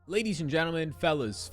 Ladies and gentlemen, fellas,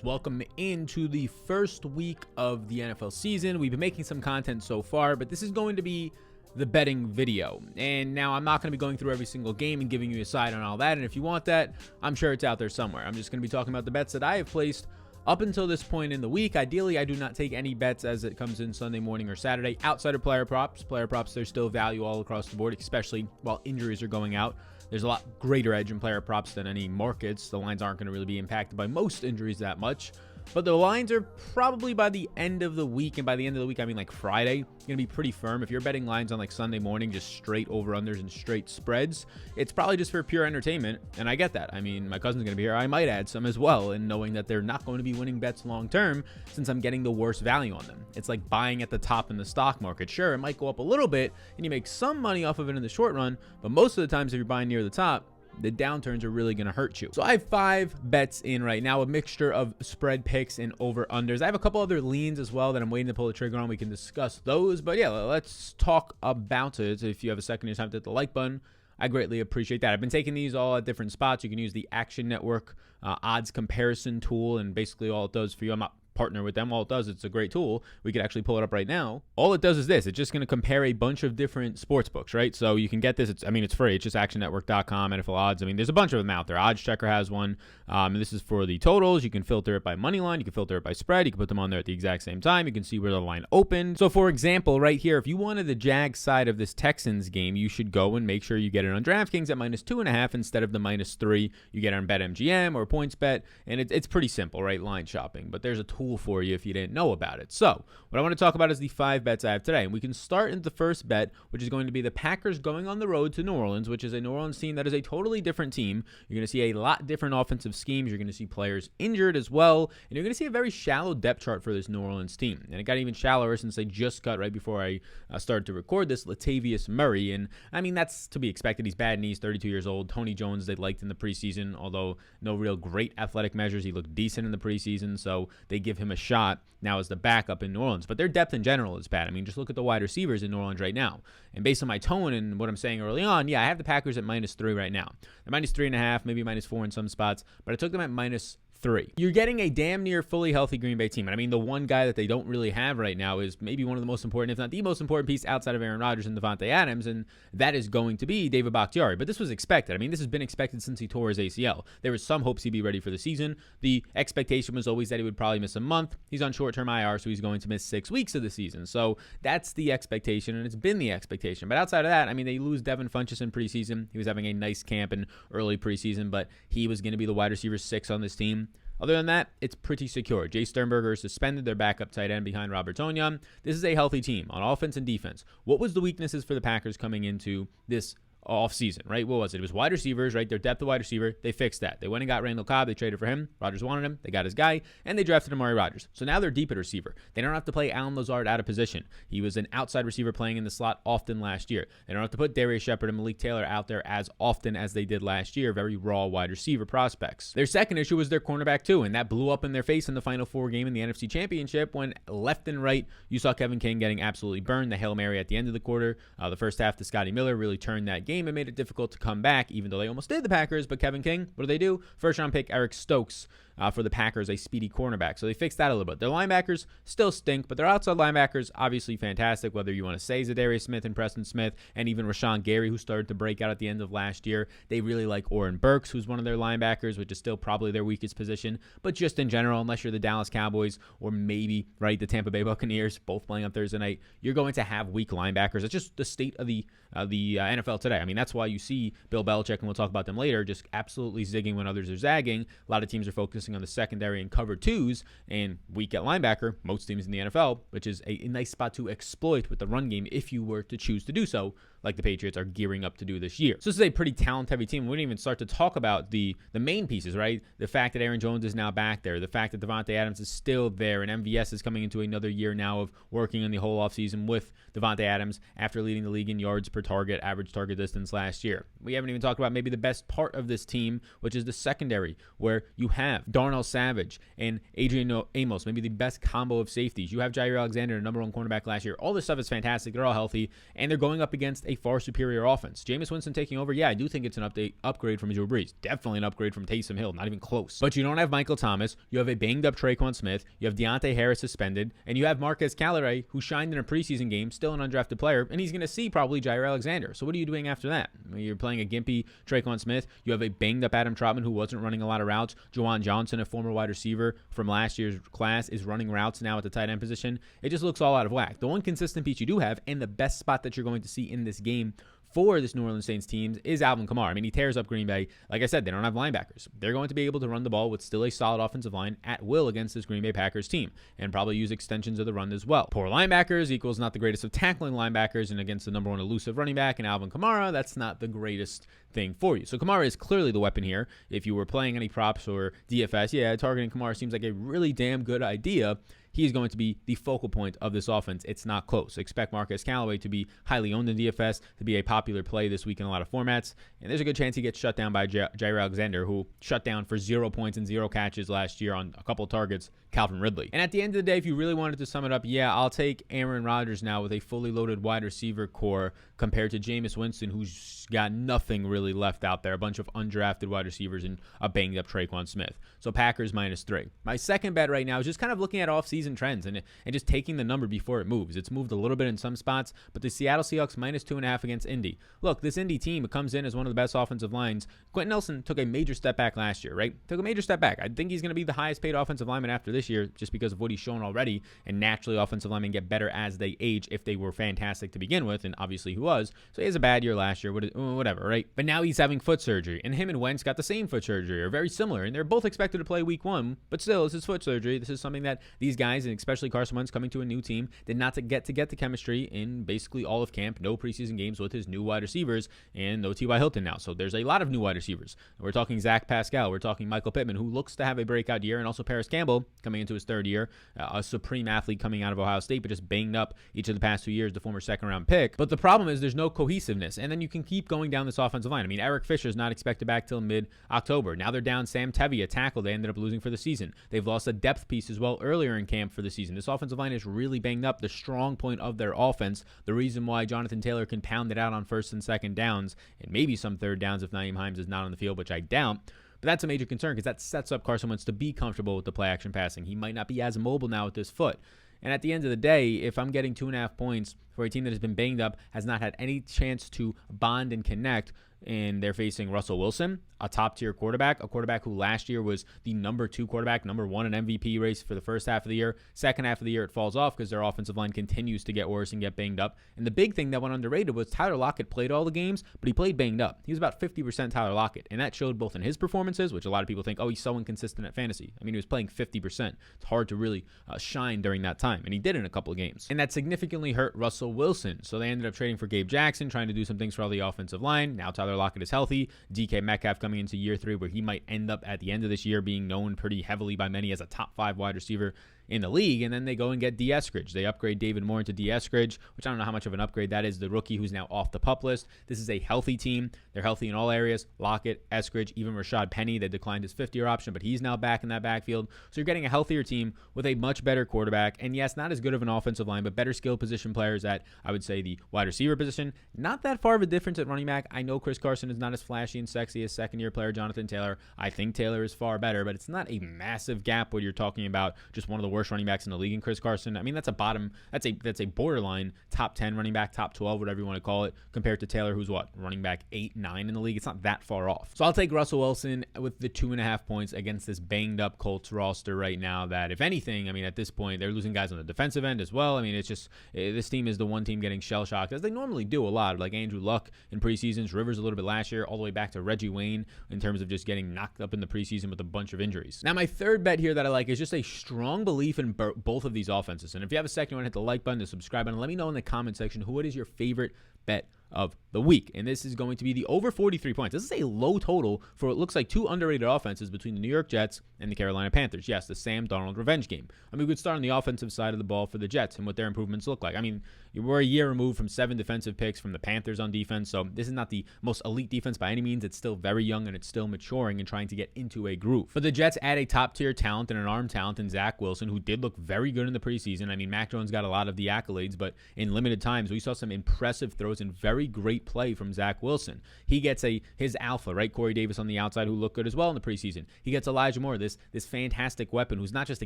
welcome into the first week of the NFL season. We've been making some content so far, but this is going to be the betting video. And now I'm not going to be going through every single game and giving you a side on all that. And if you want that, I'm sure it's out there somewhere. I'm just going to be talking about the bets that I have placed up until this point in the week. Ideally, I do not take any bets as it comes in Sunday morning or Saturday outside of player props. Player props, there's still value all across the board, especially while injuries are going out. There's a lot greater edge in player props than any markets. The lines aren't going to really be impacted by most injuries that much. But the lines are probably by the end of the week, and by the end of the week, I mean like Friday, going to be pretty firm. If you're betting lines on like Sunday morning, just straight over-unders and straight spreads, it's probably just for pure entertainment, and I get that. I mean, my cousin's going to be here. I might add some as well, and knowing that they're not going to be winning bets long-term since I'm getting the worst value on them. It's like buying at the top in the stock market. Sure, it might go up a little bit, and you make some money off of it in the short run, but most of the times if you're buying near the top, the downturns are really going to hurt you. So I have 5 bets in right now, a mixture of spread picks and over-unders. I have a couple other leans as well that I'm waiting to pull the trigger on. We can discuss those. But yeah, let's talk about it. If you have a second, you just have to hit the like button. I greatly appreciate that. I've been taking these all at different spots. You can use the Action Network odds comparison tool, and basically all it does for you, I'm not partner with them. All it does, it's a great tool. We could actually pull it up right now. All it does is this. It's just going to compare a bunch of different sports books, right? So you can get this. It's free. It's just actionnetwork.com, NFL odds. I mean, there's a bunch of them out there. Odds Checker has one. And this is for the totals. You can filter it by money line. You can filter it by spread. You can put them on there at the exact same time. You can see where the line opened. So for example, right here, if you wanted the Jags side of this Texans game, you should go and make sure you get it on DraftKings at -2.5 instead of the -3. You get it on BetMGM or PointsBet. And it's pretty simple, right? Line shopping. But there's a tool for you if you didn't know about it. So what I want to talk about is the 5 bets I have today. And we can start in the first bet, which is going to be the Packers going on the road to New Orleans, which is a New Orleans team that is a totally different team. You're going to see a lot different offensive schemes. You're going to see players injured as well. And you're going to see a very shallow depth chart for this New Orleans team. And it got even shallower since they just cut right before I started to record this, Latavius Murray. And I mean, that's to be expected. He's bad knees, 32 years old. Tony Jones they liked in the preseason, although no real great athletic measures. He looked decent in the preseason, so they give him a shot now as the backup in New Orleans. But their depth in general is bad. I mean, just look at the wide receivers in New Orleans right now. And based on my tone and what I'm saying early on, yeah, I have the Packers at -3 right now. They're -3.5, maybe -4 in some spots, but I took them at -3. You're getting a damn near fully healthy Green Bay team. And I mean, the one guy that they don't really have right now is maybe one of the most important, if not the most important piece outside of Aaron Rodgers and Devontae Adams, and that is going to be David Bakhtiari. But this was expected. I mean, this has been expected since he tore his ACL. There was some hopes he'd be ready for the season. The expectation was always that he would probably miss a month. He's on short-term IR, so he's going to miss 6 weeks of the season. So that's the expectation, and it's been the expectation. But outside of that, I mean, they lose Devin Funchess in preseason. He was having a nice camp in early preseason, but he was going to be the wide receiver 6 on this team. Other than that, it's pretty secure. Jay Sternberger is suspended, their backup tight end behind Robert Tonyan. This is a healthy team on offense and defense. What was the weaknesses for the Packers coming into this offseason, right? What was it? It was wide receivers, right? Their depth of wide receiver. They fixed that. They went and got Randall Cobb. They traded for him. Rodgers wanted him. They got his guy, and they drafted Amari Rodgers. So now they're deep at receiver. They don't have to play Allen Lazard out of position. He was an outside receiver playing in the slot often last year. They don't have to put Darius Shepard and Malik Taylor out there as often as they did last year. Very raw wide receiver prospects. Their second issue was their cornerback too, and that blew up in their face in the Final Four game in the NFC Championship when left and right you saw Kevin King getting absolutely burned. The Hail Mary at the end of the quarter. The first half to Scotty Miller really turned that game and made it difficult to come back, even though they almost did, the Packers. But Kevin King, what do? First round pick Eric Stokes for the Packers, a speedy cornerback. So they fixed that a little bit. Their linebackers still stink, but their outside linebackers obviously fantastic, whether you want to say Zadarius Smith and Preston Smith and even Rashawn Gary, who started to break out at the end of last year. They really like Oren Burks, who's one of their linebackers, which is still probably their weakest position. But just in general, unless you're the Dallas Cowboys or maybe, right, the Tampa Bay Buccaneers, both playing on Thursday night, you're going to have weak linebackers. It's just the state of the NFL today. I mean, that's why you see Bill Belichick, and we'll talk about them later, just absolutely zigging when others are zagging. A lot of teams are focusing on the secondary and cover twos and weak at linebacker, most teams in the NFL, which is a nice spot to exploit with the run game if you were to choose to do so, like the Patriots are gearing up to do this year. So this is a pretty talent-heavy team. We didn't even start to talk about the main pieces, right? The fact that Aaron Jones is now back there, the fact that Devontae Adams is still there, and MVS is coming into another year now of working on the whole offseason with Devontae Adams after leading the league in yards per target, average target distance last year. We haven't even talked about maybe the best part of this team, which is the secondary, where you have Darnell Savage and Adrian Amos, maybe the best combo of safeties. You have Jair Alexander, the number 1 cornerback last year. All this stuff is fantastic. They're all healthy, and they're going up against a far superior offense. Jameis Winston taking over, yeah, I do think it's an upgrade from Drew Brees. Definitely an upgrade from Taysom Hill, not even close. But you don't have Michael Thomas. You have a banged-up Traquan Smith. You have Deontay Harris suspended, and you have Marquez Callaway, who shined in a preseason game, still an undrafted player, and he's going to see probably Jair Alexander. So what are you doing after that? You're playing a gimpy Traquan Smith. You have a banged-up Adam Trotman, who wasn't running a lot of routes. Juwan Johnson, a former wide receiver from last year's class, is running routes now at the tight end position. It just looks all out of whack. The one consistent piece you do have, and the best spot that you're going to see in this game for this New Orleans Saints team, is Alvin Kamara. I mean, he tears up Green Bay. Like I said, they don't have linebackers. They're going to be able to run the ball with still a solid offensive line at will against this Green Bay Packers team, and probably use extensions of the run as well. Poor linebackers equals not the greatest of tackling linebackers, and against the number 1 elusive running back in Alvin Kamara, that's not the greatest thing for you. So Kamara is clearly the weapon here. If you were playing any props or DFS, yeah, targeting Kamara seems like a really damn good idea. He is going to be the focal point of this offense. It's not close. Expect Marquez Callaway to be highly owned in DFS, to be a popular play this week in a lot of formats. And there's a good chance he gets shut down by Jair Alexander, who shut down for 0 points and 0 catches last year on a couple of targets, Calvin Ridley. And at the end of the day, if you really wanted to sum it up, yeah, I'll take Aaron Rodgers now with a fully loaded wide receiver core compared to Jameis Winston, who's got nothing really left out there. A bunch of undrafted wide receivers and a banged-up Traquan Smith. So Packers -3. My second bet right now is just kind of looking at off-season trends and just taking the number before it moves. It's moved a little bit in some spots, but the Seattle Seahawks -2.5 against Indy. Look, this Indy team comes in as one of the best offensive lines. Quentin Nelson took a major step back last year, right? Took a major step back. I think he's going to be the highest paid offensive lineman after this year just because of what he's shown already, and naturally offensive linemen get better as they age if they were fantastic to begin with, and obviously he was. So he has a bad year last year, whatever, right? But now he's having foot surgery, and him and Wentz got the same foot surgery, or very similar, and they're both expected to play week 1, but still, this is foot surgery. This is something that these guys, and especially Carson Wentz coming to a new team, did not get the chemistry in basically all of camp. No preseason games with his new wide receivers, and no T.Y. Hilton now. So there's a lot of new wide receivers. We're talking Zach Pascal. We're talking Michael Pittman, who looks to have a breakout year, and also Paris Campbell coming into his 3rd year, a supreme athlete coming out of Ohio State, but just banged up each of the past 2 years, the former 2nd-round pick. But the problem is there's no cohesiveness, and then you can keep going down this offensive line. I mean, Eric Fisher's not expected back till mid-October. Now they're down Sam Tevy, a tackle they ended up losing for the season. They've lost a depth piece as well earlier in camp for the season. This offensive line is really banged up. The strong point of their offense, the reason why Jonathan Taylor can pound it out on 1st and 2nd downs, and maybe some 3rd downs if Nyheim Hines is not on the field, which I doubt. But that's a major concern because that sets up Carson Wentz to be comfortable with the play-action passing. He might not be as mobile now with this foot. And at the end of the day, if I'm getting 2.5 points for a team that has been banged up, has not had any chance to bond and connect, and they're facing Russell Wilson, a top-tier quarterback, a quarterback who last year was the number 2 quarterback, number 1 in MVP race for the first half of the year. Second half of the year, it falls off because their offensive line continues to get worse and get banged up. And the big thing that went underrated was Tyler Lockett played all the games, but he played banged up. He was about 50% Tyler Lockett, and that showed both in his performances, which a lot of people think, oh, he's so inconsistent at fantasy. I mean, he was playing 50%. It's hard to really shine during that time, and he did in a couple of games. And that significantly hurt Russell Wilson, so they ended up trading for Gabe Jackson, trying to do some things for all the offensive line. Now Tyler Lockett is healthy. DK Metcalf coming into year 3, where he might end up at the end of this year being known pretty heavily by many as a top 5 wide receiver in the league. And then they go and get D. Eskridge. They upgrade David Moore into D. Eskridge, which I don't know how much of an upgrade that is. The rookie who's now off the PUP list. This is a healthy team. They're healthy in all areas. Lockett, Eskridge, even Rashad Penny. They declined his 5th-year option, but he's now back in that backfield. So you're getting a healthier team with a much better quarterback. And yes, not as good of an offensive line, but better skill position players at, I would say, the wide receiver position. Not that far of a difference at running back. I know Chris Carson is not as flashy and sexy as 2nd-year player Jonathan Taylor. I think Taylor is far better, but it's not a massive gap where you're talking about just one of the worst running backs in the league in Chris Carson. I mean, that's a borderline top 10 running back, top 12, whatever you want to call it, compared to Taylor, who's what, running back 8, 9 in the league. It's not that far off. So I'll take Russell Wilson with the 2.5 points against this banged up Colts roster right now that, if anything, I mean, at this point, they're losing guys on the defensive end as well. I mean, it's just, this team is the one team getting shell-shocked, as they normally do a lot, like Andrew Luck in preseasons, Rivers a little bit last year, all the way back to Reggie Wayne in terms of just getting knocked up in the preseason with a bunch of injuries. Now, my third bet here that I like is just a strong belief in both of these offenses. And if you have a second, you want to hit the like button, the subscribe button, let me know in the comment section what is your favorite bet of the week. And this is going to be the over 43 points. This is a low total for what looks like two underrated offenses between the New York Jets and the Carolina Panthers. Yes, the Sam Darnold revenge game. I mean, we could start on the offensive side of the ball for the Jets and what their improvements look like. I mean, we're a year removed from 7 defensive picks from the Panthers on defense, so this is not the most elite defense by any means. It's still very young and it's still maturing and trying to get into a groove. But the Jets add a top-tier talent and an arm talent in Zach Wilson, who did look very good in the preseason. I mean, Mac Jones got a lot of the accolades, but in limited times, we saw some impressive throws and very great play from Zach Wilson. He gets his alpha, right? Corey Davis on the outside, who looked good as well in the preseason. He gets Elijah Moore, this fantastic weapon who's not just a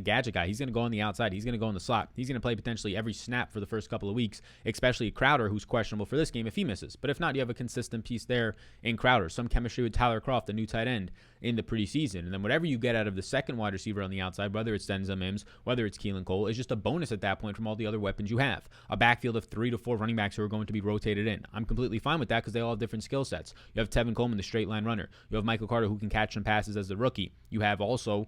gadget guy. He's going to go on the outside. He's going to go in the slot. He's going to play potentially every snap for the first couple of weeks, especially Crowder, who's questionable for this game if he misses. But if not, you have a consistent piece there in Crowder. Some chemistry with Tyler Kroft, the new tight end, in the preseason. And then whatever you get out of the second wide receiver on the outside, whether it's Denzel Mims, whether it's Keelan Cole, is just a bonus at that point from all the other weapons you have. A backfield of 3 to 4 running backs who are going to be rotated in. I'm completely fine with that because they all have different skill sets. You have Tevin Coleman, the straight line runner. You have Michael Carter, who can catch some passes as a rookie. You have also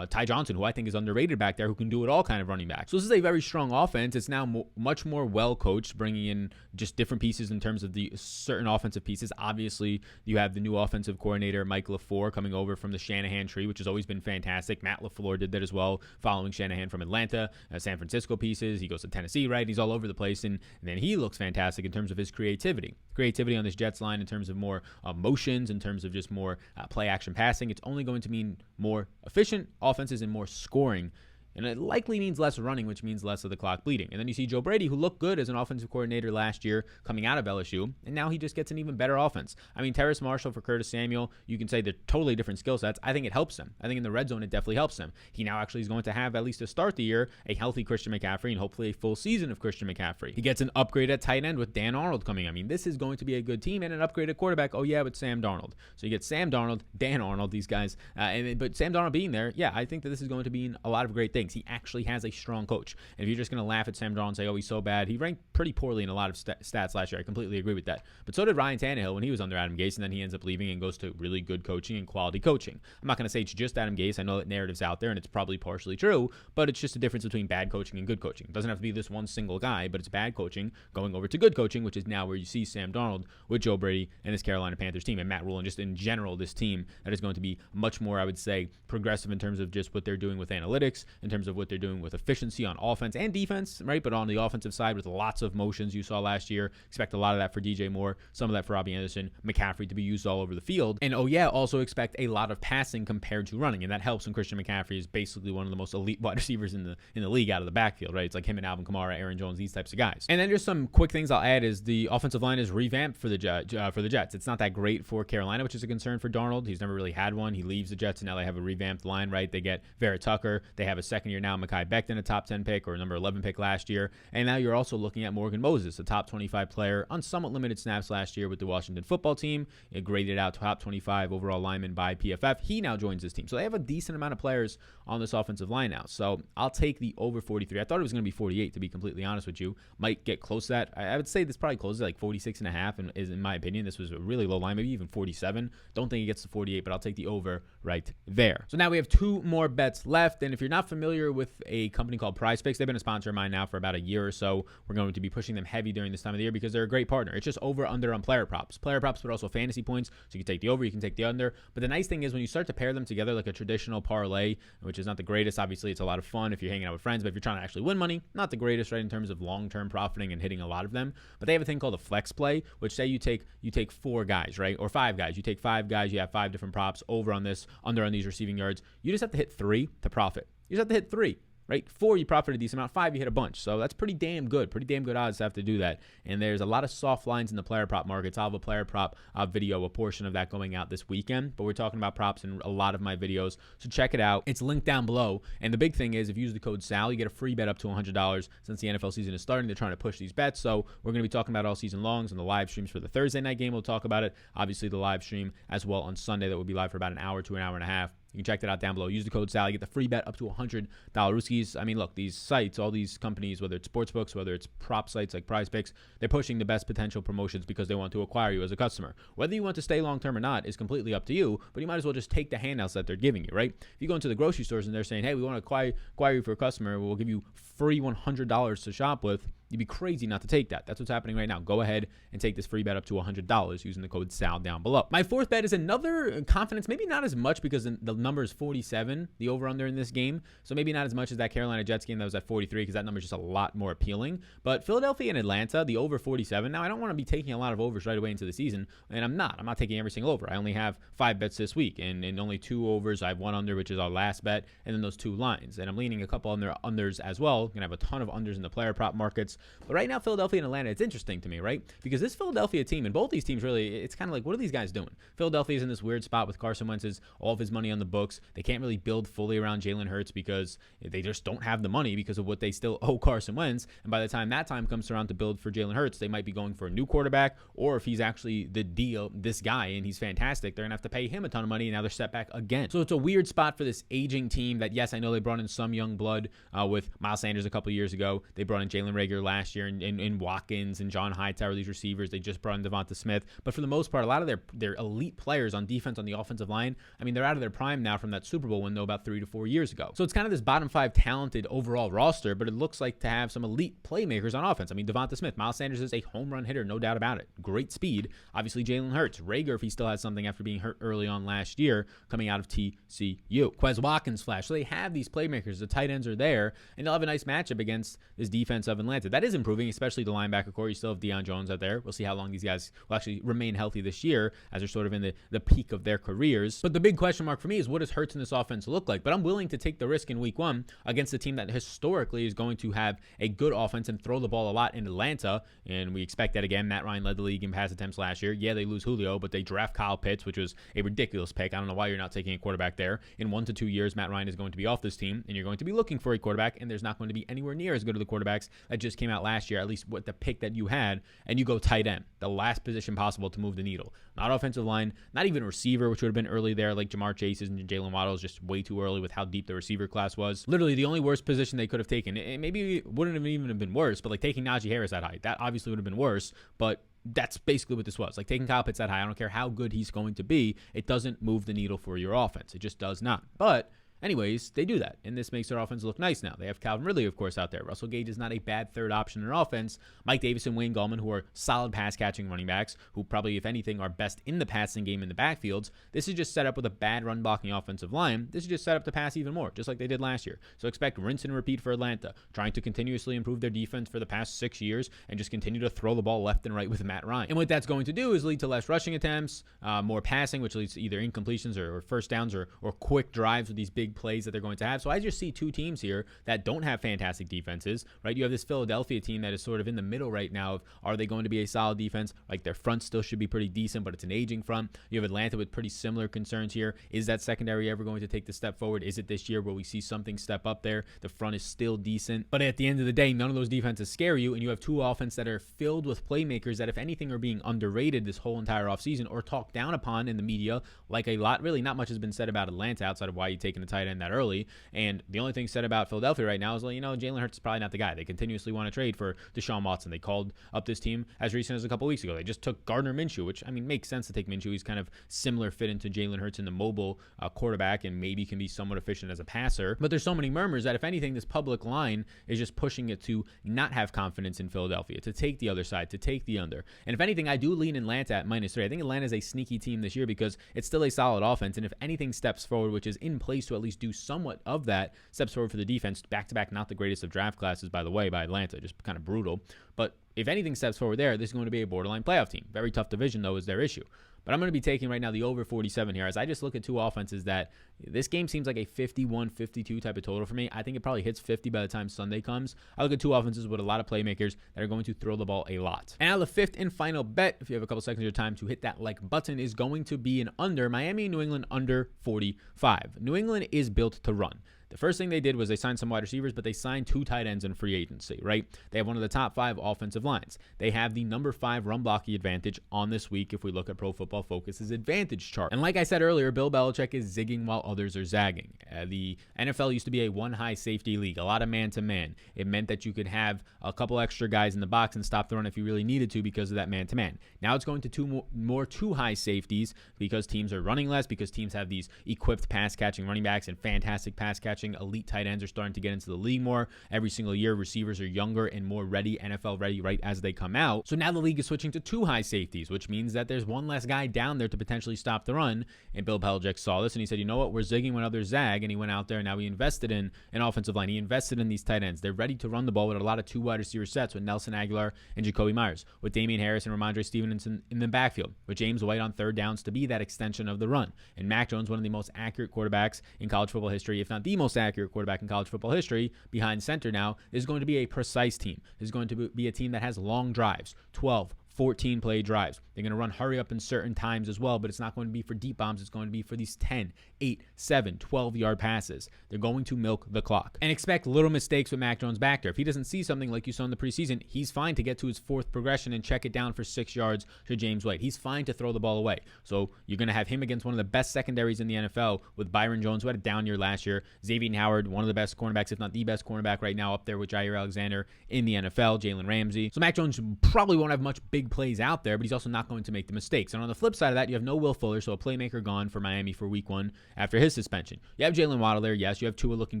Ty Johnson, who I think is underrated back there, who can do it all kind of running back. So this is a very strong offense. It's now much more well coached, bringing in just different pieces in terms of the certain offensive pieces. Obviously, you have the new offensive coordinator, Mike LaFleur, coming over from the Shanahan tree, which has always been fantastic. Matt LaFleur did that as well, following Shanahan from Atlanta, San Francisco pieces. He goes to Tennessee, right? He's all over the place, and then he looks fantastic in terms of his creativity. Creativity on this Jets line in terms of more motions, in terms of just more play action passing. It's only going to mean more efficient offenses and more scoring. And it likely means less running, which means less of the clock bleeding. And then you see Joe Brady, who looked good as an offensive coordinator last year coming out of LSU, and now he just gets an even better offense. I mean, Terrace Marshall for Curtis Samuel, you can say they're totally different skill sets. I think it helps him. I think in the red zone, it definitely helps him. He now actually is going to have, at least to start the year, a healthy Christian McCaffrey and hopefully a full season of Christian McCaffrey. He gets an upgrade at tight end with Dan Arnold coming. I mean, this is going to be a good team, and an upgraded quarterback. Oh, yeah, but Sam Darnold. So you get Sam Darnold, Dan Arnold, these guys. But Sam Darnold being there, yeah, I think that this is going to be a lot of great things. He actually has a strong coach. And if you're just going to laugh at Sam Darnold and say, oh, he's so bad, he ranked pretty poorly in a lot of stats last year. I completely agree with that. But so did Ryan Tannehill when he was under Adam Gase, and then he ends up leaving and goes to really good coaching and quality coaching. I'm not going to say it's just Adam Gase. I know that narrative's out there, and it's probably partially true, but it's just a difference between bad coaching and good coaching. It doesn't have to be this one single guy, but it's bad coaching going over to good coaching, which is now where you see Sam Darnold with Joe Brady and this Carolina Panthers team, and Matt Rule, and just in general, this team that is going to be much more, I would say, progressive in terms of just what they're doing with analytics, in terms of what they're doing with efficiency on offense and defense, right? But on the offensive side with lots of motions you saw last year. Expect a lot of that for DJ Moore, some of that for Robbie Anderson, McCaffrey to be used all over the field. And oh yeah, also expect a lot of passing compared to running. And that helps when Christian McCaffrey is basically one of the most elite wide receivers in the league out of the backfield, right? It's like him and Alvin Kamara, Aaron Jones, these types of guys. And then just some quick things I'll add is the offensive line is revamped for the Jets. It's not that great for Carolina, which is a concern for Darnold. He's never really had one. He leaves the Jets and now they have a revamped line, right? They get Vera Tucker. They have a second year now, Mekhi Becton, a top 10 pick or number 11 pick last year. And now you're also looking at Morgan Moses, a top 25 player on somewhat limited snaps last year with the Washington football team. It graded out top 25 overall lineman by PFF. He now joins this team. So they have a decent amount of players on this offensive line now. So I'll take the over 43. I thought it was going to be 48, to be completely honest with you. Might get close to that. I would say this probably closes at like 46.5, and is, in my opinion, this was a really low line, maybe even 47. Don't think it gets to 48, but I'll take the over right there. So now we have two more bets left. And if you're not familiar with a company called PrizePicks, they've been a sponsor of mine now for about a year or so. We're going to be pushing them heavy during this time of the year because they're a great partner. It's just over under on player props, but also fantasy points. So you can take the over, you can take the under. But the nice thing is when you start to pair them together like a traditional parlay, which is not the greatest, obviously it's a lot of fun if you're hanging out with friends, but if you're trying to actually win money, not the greatest, right, in terms of long-term profiting and hitting a lot of them. But they have a thing called a flex play, which say you take 4 guys, right, or 5 guys. You take 5 guys, you have 5 different props, over on this, under on these receiving yards. You just have to hit 3 to profit. You just have to hit 3. Right? 4, you profit a decent amount. 5, you hit a bunch. So that's pretty damn good. Pretty damn good odds to have to do that. And there's a lot of soft lines in the player prop markets. I'll have a player prop video, a portion of that going out this weekend. But we're talking about props in a lot of my videos. So check it out. It's linked down below. And the big thing is if you use the code SAL, you get a free bet up to $100 since the NFL season is starting. They're trying to push these bets. So we're going to be talking about all season longs and the live streams for the Thursday night game. We'll talk about it. Obviously, the live stream as well on Sunday that will be live for about an hour to an hour and a half. You can check that out down below. Use the code SAL. You get the free bet up to $100. Rooskies. I mean, look, these sites, all these companies, whether it's sportsbooks, whether it's prop sites like PrizePicks, they're pushing the best potential promotions because they want to acquire you as a customer. Whether you want to stay long-term or not is completely up to you, but you might as well just take the handouts that they're giving you, right? If you go into the grocery stores and they're saying, hey, we want to acquire you for a customer, we'll give you free $100 to shop with, You'd be crazy not to take that. That's what's happening right now. Go ahead and take this free bet up to $100 using the code SAL down below. My fourth bet is another confidence, maybe not as much because the number is 47, the over-under in this game. So maybe not as much as that Carolina Jets game that was at 43 because that number is just a lot more appealing. But Philadelphia and Atlanta, the over 47. Now, I don't want to be taking a lot of overs right away into the season, and I'm not. I'm not taking every single over. I only have 5 bets this week, and only 2 overs. I have 1 under, which is our last bet, and then those 2 lines. And I'm leaning a couple unders as well. Going to have a ton of unders in the player prop markets. But right now, Philadelphia and Atlanta, it's interesting to me, right? Because this Philadelphia team, and both these teams really, it's kind of like, what are these guys doing? Philadelphia's in this weird spot with Carson Wentz's all of his money on the books. They can't really build fully around Jalen Hurts because they just don't have the money because of what they still owe Carson Wentz. And by the time that time comes around to build for Jalen Hurts, they might be going for a new quarterback, or if he's actually the deal, this guy, and he's fantastic, they're going to have to pay him a ton of money, and now they're set back again. So it's a weird spot for this aging team that, yes, I know they brought in some young blood with Miles Sanders a couple of years ago. They brought in Jalen Reagor last year, and Watkins and John Hightower, these receivers. They just brought in Devonta Smith. But for the most part, a lot of their elite players on defense on the offensive line, I mean, they're out of their prime now from that Super Bowl window about 3 to 4 years ago. So it's kind of this bottom 5 talented overall roster, but it looks like to have some elite playmakers on offense. I mean, Devonta Smith, Miles Sanders is a home run hitter, no doubt about it. Great speed. Obviously, Jalen Hurts. Reagor, if he still has something after being hurt early on last year, coming out of TCU. Quez Watkins flash. So they have these playmakers. The tight ends are there, and they'll have a nice matchup against this defense of Atlanta. That is improving, especially the linebacker core. You still have Deion Jones out there. We'll see how long these guys will actually remain healthy this year as they're sort of in the peak of their careers. But the big question mark for me is, what does Hurts in this offense look like? But I'm willing to take the risk in week 1 against a team that historically is going to have a good offense and throw the ball a lot in Atlanta, and we expect that again. Matt Ryan led the league in pass attempts last year. Yeah, they lose Julio, but they draft Kyle Pitts, which was a ridiculous pick. I don't know why you're not taking a quarterback there. In 1 to 2 years, Matt Ryan is going to be off this team, and you're going to be looking for a quarterback, and there's not going to be anywhere near as good of the quarterbacks that just came out last year, at least with the pick that you had, and you go tight end, the last position possible to move the needle. Not offensive line, not even receiver, which would have been early there, like Jamar Chase's and Jalen Waddle's, just way too early with how deep the receiver class was. Literally the only worst position they could have taken. It maybe wouldn't have even been worse, but like taking Najee Harris that high, that obviously would have been worse, but that's basically what this was. Like taking Kyle Pitts that high, I don't care how good he's going to be, it doesn't move the needle for your offense. It just does not. But anyways, they do that, and this makes their offense look nice now. They have Calvin Ridley, of course, out there. Russell Gage is not a bad third option in their offense. Mike Davis and Wayne Gallman, who are solid pass-catching running backs, who probably, if anything, are best in the passing game in the backfields. This is just set up with a bad run-blocking offensive line. This is just set up to pass even more, just like they did last year. So expect rinse and repeat for Atlanta, trying to continuously improve their defense for the past 6 years and just continue to throw the ball left and right with Matt Ryan. And what that's going to do is lead to less rushing attempts, more passing, which leads to either incompletions or first downs or quick drives with these big plays that they're going to have. So I just see 2 teams here that don't have fantastic defenses, right? You have this Philadelphia team that is sort of in the middle right now of, are they going to be a solid defense? Like their front still should be pretty decent, but it's an aging front. You have Atlanta with pretty similar concerns here. Is that secondary ever going to take the step forward? Is it this year where we see something step up there? The front is still decent, but at the end of the day, none of those defenses scare you, and you have 2 offenses that are filled with playmakers that, if anything, are being underrated this whole entire offseason or talked down upon in the media. Like a lot, really not much has been said about Atlanta outside of why you taking a tight end that early. And the only thing said about Philadelphia right now is, well, Jalen Hurts is probably not the guy. They continuously want to trade for Deshaun Watson. They called up this team as recent as a couple weeks ago. They just took Gardner Minshew, which, I mean, makes sense to take Minshew. He's kind of similar fit into Jalen Hurts in the mobile quarterback and maybe can be somewhat efficient as a passer. But there's so many murmurs that, if anything, this public line is just pushing it to not have confidence in Philadelphia, to take the other side, to take the under. And if anything, I do lean Atlanta at -3. I think Atlanta is a sneaky team this year because it's still a solid offense. And if anything steps forward, which is in place to at least do somewhat of that, steps forward for the defense, back-to-back, not the greatest of draft classes, by the way, by Atlanta, just kind of brutal. But if anything steps forward there, this is going to be a borderline playoff team. Very tough division, though, is their issue. But I'm going to be taking right now the over 47 here, as I just look at 2 offenses that this game seems like a 51-52 type of total for me. I think it probably hits 50 by the time Sunday comes. I look at 2 offenses with a lot of playmakers that are going to throw the ball a lot. And now the 5th and final bet, if you have a couple seconds of your time to hit that like button, is going to be an under. Miami and New England under 45. New England is built to run. The first thing they did was they signed some wide receivers, but they signed 2 tight ends in free agency, right? They have one of the top 5 offensive lines. They have the number 5 run blocking advantage on this week if we look at Pro Football Focus's advantage chart. And like I said earlier, Bill Belichick is zigging while others are zagging. The NFL used to be a one-high safety league, a lot of man-to-man. It meant that you could have a couple extra guys in the box and stop the run if you really needed to because of that man-to-man. Now it's going to two high safeties because teams are running less, because teams have these equipped pass-catching running backs and fantastic pass-catching catching. Elite tight ends are starting to get into the league more. Every single year, receivers are younger and more ready, NFL ready right as they come out. So now the league is switching to 2 high safeties, which means that there's one less guy down there to potentially stop the run. And Bill Belichick saw this and he said, you know what, we're zigging when others zag. And he went out there and now he invested in an offensive line. He invested in these tight ends. They're ready to run the ball with a lot of 2 wide receiver sets with Nelson Aguilar and Jacoby Myers, with Damian Harris and Ramondre Stevenson in the backfield, with James White on third downs to be that extension of the run. And Mac Jones, one of the most accurate quarterbacks in college football history, if not the most accurate quarterback in college football history, behind center now, is going to be a precise team. Is going to be a team that has long drives, 12, 14 play drives. They're going to run hurry up in certain times as well, but it's not going to be for deep bombs. It's going to be for these 10, 8, 7, 12-yard passes. They're going to milk the clock. And expect little mistakes with Mac Jones back there. If he doesn't see something like you saw in the preseason, he's fine to get to his 4th progression and check it down for 6 yards to James White. He's fine to throw the ball away. So you're going to have him against one of the best secondaries in the NFL with Byron Jones, who had a down year last year. Xavier Howard, one of the best cornerbacks, if not the best cornerback right now, up there with Jair Alexander in the NFL, Jalen Ramsey. So Mac Jones probably won't have much big plays out there, but he's also not going to make the mistakes. And on the flip side of that, you have no Will Fuller, so a playmaker gone for Miami for week 1 after his suspension. You have Jalen Waddle there, yes. You have Tua looking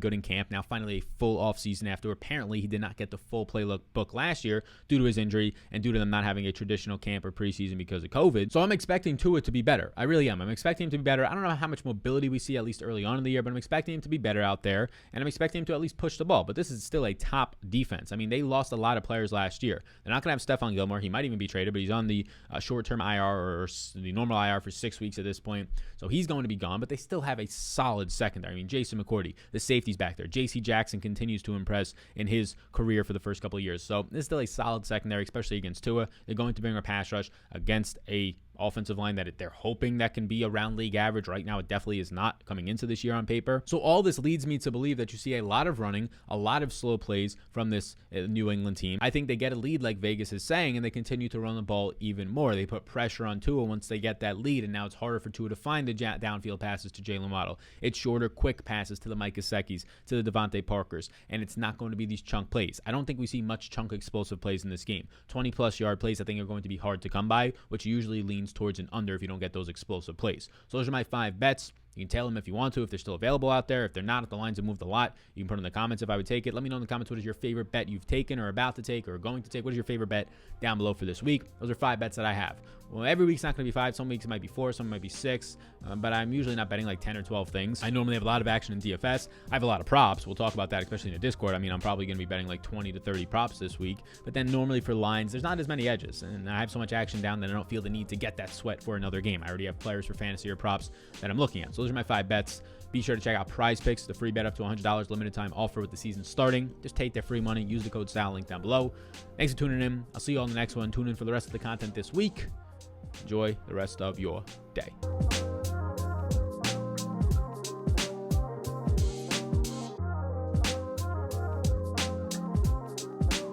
good in camp. Now finally a full offseason after apparently he did not get the full playbook last year due to his injury and due to them not having a traditional camp or preseason because of COVID. So I'm expecting Tua to be better. I really am. I'm expecting him to be better. I don't know how much mobility we see at least early on in the year, but I'm expecting him to be better out there, and I'm expecting him to at least push the ball. But this is still a top defense. I mean, they lost a lot of players last year. They're not going to have Stephon Gilmore. He might even be traded, but he's on the short-term IR or the normal IR for 6 weeks at this point. So he's going to be gone, but they still have a solid secondary. I mean, Jason McCourty, the safety's back there. J.C. Jackson continues to impress in his career for the first couple of years. So this is still a solid secondary, especially against Tua. They're going to bring a pass rush against a offensive line that they're hoping that can be around league average. Right now, it definitely is not coming into this year on paper. So all this leads me to believe that you see a lot of running, a lot of slow plays from this New England team. I think they get a lead like Vegas is saying, and they continue to run the ball even more. They put pressure on Tua once they get that lead, and now it's harder for Tua to find the downfield passes to Jalen Waddle. It's shorter, quick passes to the Mike Gesicki's, to the Devontae Parkers, and it's not going to be these chunk plays. I don't think we see much chunk explosive plays in this game. 20-plus yard plays I think are going to be hard to come by, which usually leans towards an under if you don't get those explosive plays. So those are my 5 bets. You can tell them if you want to, if they're still available out there. If they're not, if the lines have moved a lot, you can put in the comments if I would take it. Let me know in the comments what is your favorite bet you've taken or about to take or going to take. What is your favorite bet down below for this week? Those are 5 bets that I have. Well, every week's not going to be 5. Some weeks it might be 4, some might be 6, but I'm usually not betting like 10 or 12 things. I normally have a lot of action in DFS. I have a lot of props. We'll talk about that, especially in the Discord. I mean, I'm probably going to be betting like 20 to 30 props this week, but then normally for lines, there's not as many edges, and I have so much action down that I don't feel the need to get that sweat for another game. I already have players for fantasy or props that I'm looking at. So those are my 5 bets. Be sure to check out PrizePicks, the free bet up to $100 limited time offer with the season starting. Just take their free money. Use the code SAL link down below. Thanks for tuning in. I'll see you all in the next one. Tune in for the rest of the content this week. Enjoy the rest of your day.